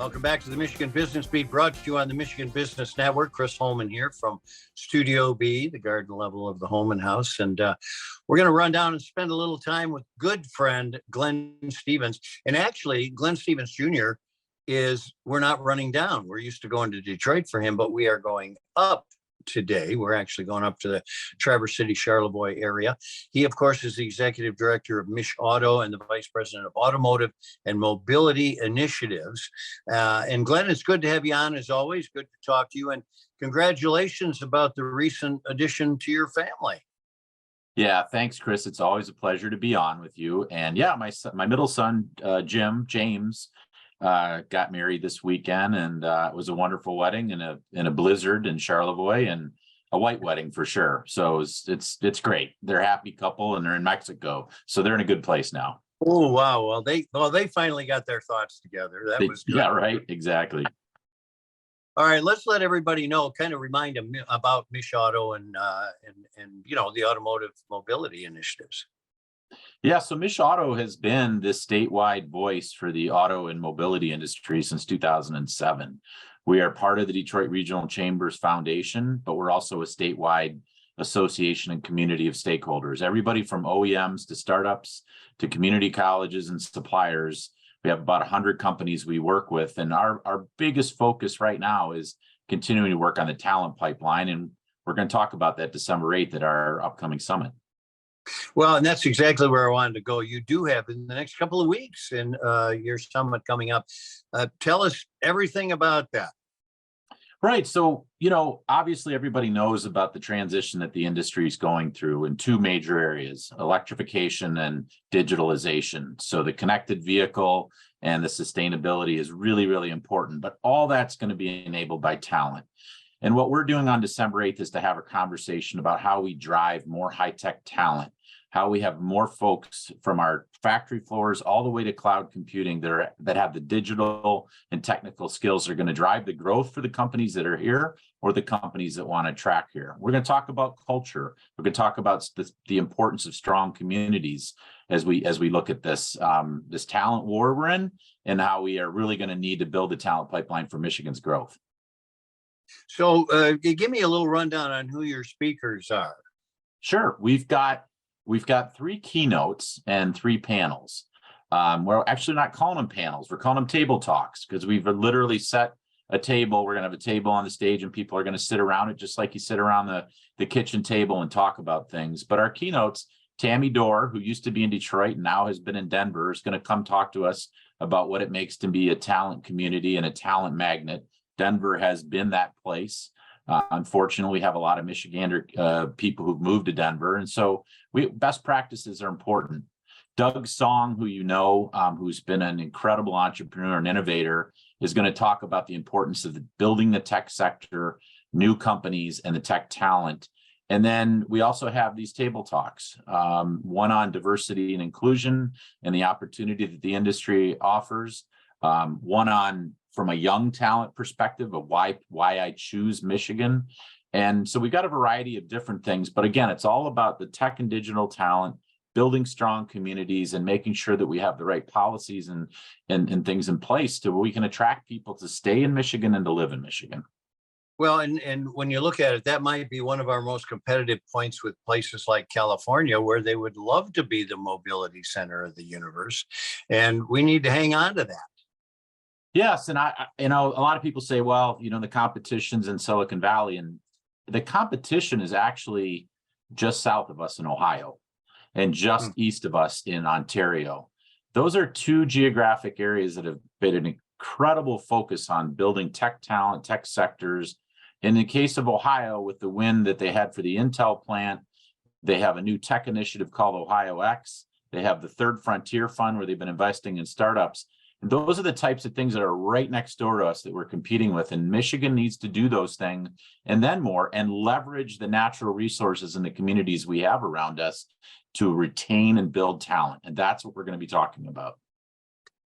Welcome back to the Michigan Business Beat, brought to you on the Michigan Business Network. Chris Holman here from Studio B, the garden level of the Holman House. And we're going to run down and spend a little time with good friend Glenn Stevens. And actually, Glenn Stevens Jr. we're not running down. We're used to going to Detroit for him, but we are going up today. We're actually going up to the Traverse City, Charlevoix area. He, of course, is the executive director of MICHauto and the vice president of Automotive and Mobility Initiatives. And Glenn, it's good to have you on as always. Good to talk to you. And congratulations about the recent addition to your family. Yeah, thanks, Chris. It's always a pleasure to be on with you. And yeah, my middle son, James, got married this weekend, and it was a wonderful wedding in a blizzard in Charlevoix, and a white wedding for sure. So it's great. They're a happy couple, and they're in Mexico, so they're in a good place now. Oh wow! Well, they finally got their thoughts together. That was good. Yeah, right. Exactly. All right, let's let everybody know, kind of remind them about MICHauto and the automotive mobility initiatives. Yeah, so MICHauto has been this statewide voice for the auto and mobility industry since 2007. We are part of the Detroit Regional Chambers Foundation, but we're also a statewide association and community of stakeholders. Everybody from OEMs to startups to community colleges and suppliers. We have about 100 companies we work with, and our biggest focus right now is continuing to work on the talent pipeline, and we're going to talk about that December 8th at our upcoming summit. Well, and that's exactly where I wanted to go. You do have in the next couple of weeks in your summit coming up. Tell us everything about that. Right. So, obviously everybody knows about the transition that the industry is going through in two major areas, electrification and digitalization. So the connected vehicle and the sustainability is really, really important, but all that's going to be enabled by talent. And what we're doing on December 8th is to have a conversation about how we drive more high-tech talent, how we have more folks from our factory floors all the way to cloud computing that have the digital and technical skills that are going to drive the growth for the companies that are here or the companies that want to track here. We're going to talk about culture. We're going to talk about the importance of strong communities as we look at this talent war we're in, and how we are really going to need to build the talent pipeline for Michigan's growth. So give me a little rundown on who your speakers are. Sure. We've got 3 keynotes and 3 panels. We're actually not calling them panels. We're calling them table talks, because we've literally set a table. We're going to have a table on the stage, and people are going to sit around it just like you sit around the kitchen table and talk about things. But our keynotes, Tammy Dorr, who used to be in Detroit and now has been in Denver, is going to come talk to us about what it makes to be a talent community and a talent magnet. Denver has been that place. Unfortunately, we have a lot of Michigander people who've moved to Denver. And so best practices are important. Doug Song, who's been an incredible entrepreneur and innovator, is going to talk about the importance of building the tech sector, new companies, and the tech talent. And then we also have these table talks, one on diversity and inclusion and the opportunity that the industry offers, one on from a young talent perspective of why I choose Michigan. And so we've got a variety of different things, but again, it's all about the tech and digital talent, building strong communities, and making sure that we have the right policies and things in place to where we can attract people to stay in Michigan and to live in Michigan. Well, and when you look at it, that might be one of our most competitive points with places like California, where they would love to be the mobility center of the universe. And we need to hang on to that. Yes, and a lot of people say, well, the competition's in Silicon Valley, and the competition is actually just south of us in Ohio and just east of us in Ontario. Those are 2 geographic areas that have been an incredible focus on building tech talent, tech sectors. In the case of Ohio, with the win that they had for the Intel plant, they have a new tech initiative called Ohio X. They have the Third Frontier Fund, where they've been investing in startups. And those are the types of things that are right next door to us that we're competing with. And Michigan needs to do those things and then more, and leverage the natural resources in the communities we have around us to retain and build talent. And that's what we're going to be talking about.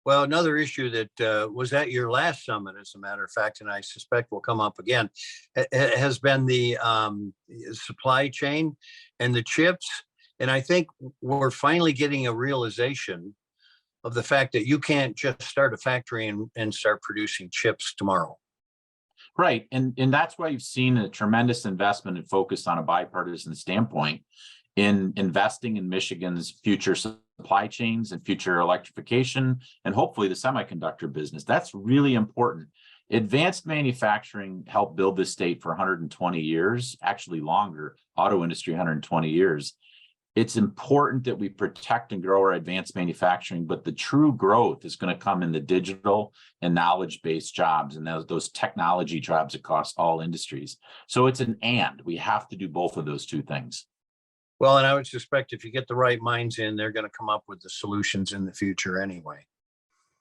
Well, another issue that was at your last summit, as a matter of fact, and I suspect will come up again, has been the supply chain and the chips. And I think we're finally getting a realization of the fact that you can't just start a factory and start producing chips tomorrow. Right. And that's why you've seen a tremendous investment and focus on a bipartisan standpoint in investing in Michigan's future supply chains and future electrification, and hopefully the semiconductor business. That's really important. Advanced manufacturing helped build this state for 120 years, actually longer, auto industry 120 years. It's important that we protect and grow our advanced manufacturing, but the true growth is going to come in the digital and knowledge-based jobs and those technology jobs across all industries. So it's an and. We have to do both of those two things. Well, and I would suspect if you get the right minds in, they're going to come up with the solutions in the future anyway.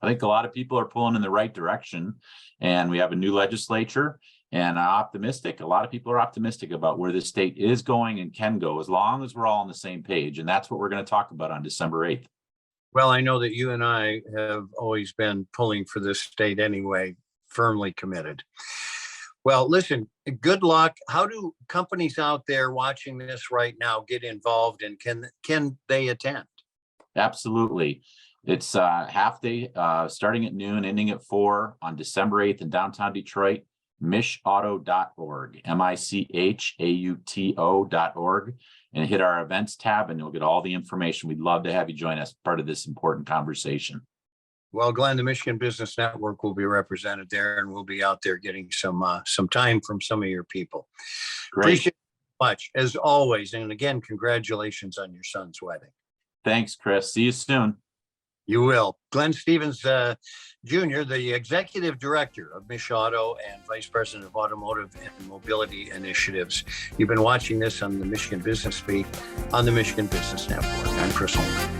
I think a lot of people are pulling in the right direction, and we have a new legislature, and I'm optimistic. A lot of people are optimistic about where the state is going and can go, as long as we're all on the same page. And that's what we're going to talk about on December 8th. Well, I know that you and I have always been pulling for this state anyway, firmly committed. Well, listen, good luck. How do companies out there watching this right now get involved, and can they attend? Absolutely. It's half day, starting at noon, ending at 4 on December 8th in downtown Detroit, MICHauto.org, MICHauto.org, and hit our events tab and you'll get all the information. We'd love to have you join us, part of this important conversation. Well, Glenn, the Michigan Business Network will be represented there, and we'll be out there getting some time from some of your people. Great. Appreciate it much, as always. And again, congratulations on your son's wedding. Thanks, Chris. See you soon. You will. Glenn Stevens, Jr., the Executive Director of MICHauto and Vice President of Automotive and Mobility Initiatives. You've been watching this on the Michigan Business Beat on the Michigan Business Network. I'm Chris Holman.